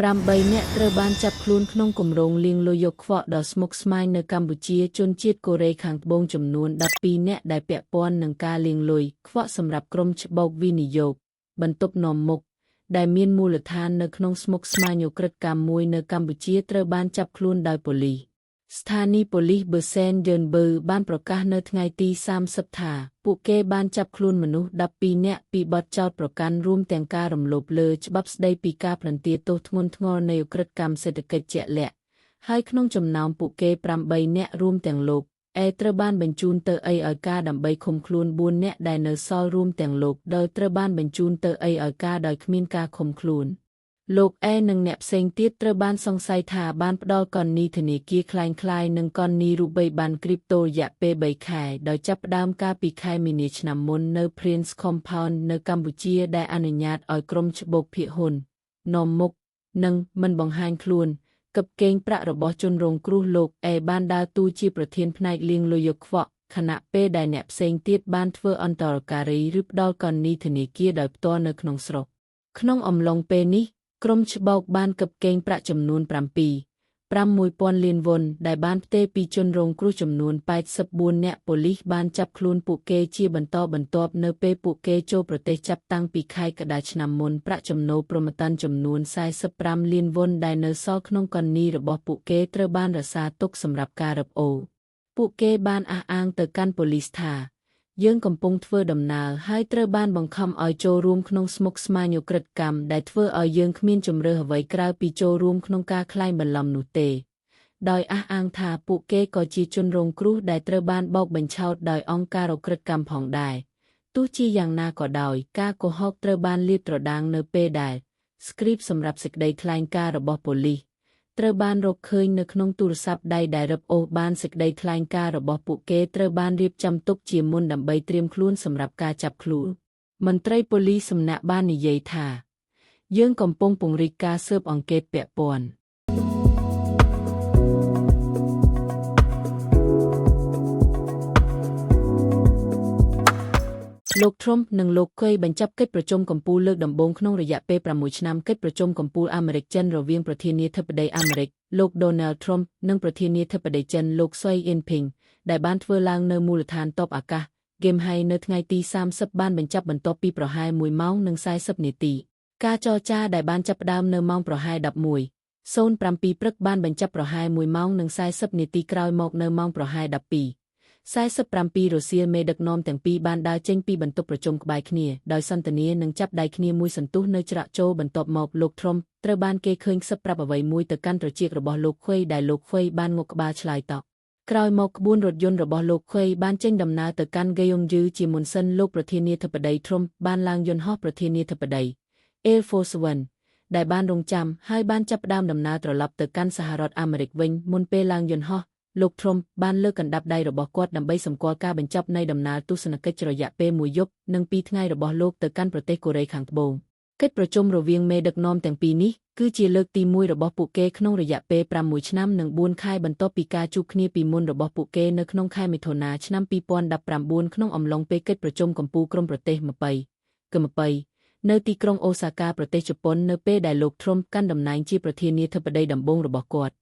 8 នាក់ត្រូវបានចាប់ខ្លួនក្នុងគម្រោងលាងលុយយកខ្វក់ដ៏ស្មុគស្មាញនៅកម្ពុជាជនជាតិកូរ៉េខាងត្បូងចំនួន12នាក់ដែលពាក់ព័ន្ធនឹងការលាងលុយខ្វក់សម្រាប់ក្រុមច្បោកវិនិយោគបន្ទប់នាំមុខដែលមានមូលដ្ឋាននៅក្នុងស្មុគស្មាញឧក្រិដ្ឋកម្មមួយនៅកម្ពុជាត្រូវបានចាប់ខ្លួនដោយប៉ូលីសស្ថានីយ៍ប៉ូលីសបឺសែនយឺនបឺបានប្រកាសនៅថ្ងៃទី30ថាពួកគេបានចាប់ខ្លួនមនុស្ស12នាក់ពីបទចោទប្រកាន់រួមទាំងការរំលោភលើច្បាប់ស្តីពីការផ្តន្ទាទោសធ្ងន់ធ្ងរនៃឧក្រិដ្ឋកម្មសេដ្ឋកិច្ចជាក់លាក់ហើយក្នុងចំណោមពួកគេ8នាក់រួមទាំងលោកត្រូវបានបញ្ជូនទៅឲ្យការដើម្បីឃុំខ្លួន4នាក់ដែលនៅសល់រួមទាំងលោកដោយត្រូវបានបញ្ជូនទៅឲ្យការដោយគ្មានការឃុំខ្លួនលោកនិងអ្នកផ្សេងទៀតត្រូវបានសង្ស័យថាបានផ្ដល់គណនីធនាគារคล้ายៗនឹងគណនីរូបីបានគ្រីបតូរយៈពេល3ខែដោយចាប់ផ្ដើមកាលពីខែមីនាឆ្នាំមុននៅ Prince Compound នៅកម្ពុជាដែលអនុញ្ញាតឲ្យក្រុមច្បូកភាគហ៊ុននាំមុខនិងមិនបង្ហាញខ្លួនកឹបកេងប្រាក់របស់ជនរងគ្រោះលោកបានដើរតួជាប្រធានផ្នែកលាងលុយយកខ្វក់ខណៈពេលដែលអ្នកផ្សេងទៀតបានធ្វើអន្តរការីឬផ្ដល់គណនីធនាគារដោយផ្ទាល់នៅក្នុងស្រុកក្នុងអំឡុងពេលនេះក្រុមច្បោកបានកឹបកេងប្រាក់ចំនួន6,000 លានវ៉ុនដែលបានផ្ទេរពីជនរងគ្រោះចំនួន84នាក់ប៉ូលីសបានចាប់ខ្លួនពួកគេជាបន្តបន្ទាប់នៅពេលពួកគេចូលប្រទេសចាប់តាំងពីខែកក្កដាឆ្នាំមុនប្រាក់ចំណូលព្រហ្មទណ្ឌចំនួន45លានវ៉ុនដែលនៅសល់ក្នុងគណនីរបស់ពួកគេត្រូវបានរក្សាទុកសម្រាប់ការរឹបអូរពួកគេបានអះអាងទៅកាន់ប៉ូលីសថាយើងកំពុងធ្វើដំណើរហើយត្រូវបានបង្ខំឲ្យចូលរួមក្នុងស្មុគស្មាញឧក្រិដ្ឋកម្មដែលធ្វើឲ្យយើងគ្មានជម្រើសអ្វីក្រៅពីចូលរួមក្នុងការក្លែងបន្លំនោះទេដោយអះអាងថាពួកគេក៏ជាជនរងគ្រោះដែលត្រូវបានបោកបញ្ឆោតដោយអង្គការឧក្រិដ្ឋកម្មផងដែរទោះជាយ៉ាងណាក៏ដោយការកុហកត្រូវបានលាតត្រដាងនៅពេលដែលស្គ្រីបសម្រាប់សេចក្តីថ្លែងការណ៍របស់ប៉ូលីសត្រូវបានរកឃើញនៅក្នុងទូរស័ព្ទដៃដែលរឹបអូសបានសេចក្តីថ្លែងការណ៍របស់ពួកគេត្រូវបានរៀបចំទុកជាមុនដើម្បីត្រៀមខ្លួនសម្រាប់ការចាប់ខ្លួនមន្ត្រីប៉ូលីសសំណាក់បាននិយាយថាយើងកំពុងពង្រីកការស៊ើបអង្កេតពាក់ព័ន្ធលោក Trump និងលោក Quay បញ្ចប់កិច្ចប្រជុំកំពូលលើកដំបូងក្នុងរយៈពេល6ឆ្នាំកិច្ចប្រជុំកំពូលអាមេរិកចិនរវាងប្រធានាធិបតីអាមេរិកលោក Donald Trump និងប្រធានាធិបតីចិនលោក Xi Jinping ដែលបានធ្វើឡើងនៅមូលដ្ឋានទ័ពអាកាស Gimhae នៅថ្ងៃទី30បានបញ្ចប់បន្ទាប់ពីប្រហែល1ម៉ោងនិង40នាទីការចរចាដែលបានចាប់ផ្ដើមនៅម៉ោងប្រហែល 11:07 ព្រឹកបានបញ្ចប់ប្រហែល1ម៉ោងនិង40នាទីក្រោយមកនៅម៉ោងប្រហែល 12:47 រសៀលមេដឹកនាំទាំងពីរបានដើរចេញពីបន្ទប់ប្រជុំក្បែរគ្នាដោយសន្ទនានិងចាប់ដៃគ្នាមួយសន្ទុះនៅច្រាកចូលបន្ទាប់មកលោក Trump ត្រូវបានគេឃើញខ្សឹបប្រាប់អ្វីមួយទៅកាន់ត្រចៀករបស់លោក Quay ដែលលោក Quay បានងក់ក្បាលឆ្លើយតបក្រោយមកក្បួនរថយន្តរបស់លោក Quay បានចេញដំណើរទៅកាន់ Gyeongju ជាមុនសិនលោកប្រធានាធិបតី Trump បានឡើងយន្តហោះប្រធានាធិបតី Air Force One ដែលបានរង់ចាំហើយបានចាប់ផ្ដើមដំណើរត្រឡប់ទៅកាន់សហរដ្ឋអាមេរិកវិញមុនពេលឡើងយន្តហោះលោក Trump បានលើកកណ្ដាប់ដៃរបស់គាត់ដើម្បីសម្គាល់ការបញ្ចប់នៃដំណើរទស្សនកិច្ចរយៈពេល1យប់និង2ថ្ងៃរបស់លោកទៅកាន់ប្រទេសកូរ៉េខាងត្បូងកិច្ចប្រជុំរវាងមេដឹកនាំទាំងពីរនេះគឺជាលើកទី1របស់ពួកគេក្នុងរយៈពេល6ឆ្នាំនិង4ខែបន្ទាប់ពីការជួបគ្នាពីមុនរបស់ពួកគេនៅក្នុងខែមិថុនាឆ្នាំ2019ក្នុងអំឡុងពេលកិច្ចប្រជុំកំពូលក្រុមប្រទេស20នៅទីក្រុងអូសាកាប្រទេសជប៉ុននៅពេលដែលលោក Trump កាន់តំណែងជាប្រធានាធិបតីដំបូងរបស់គាត់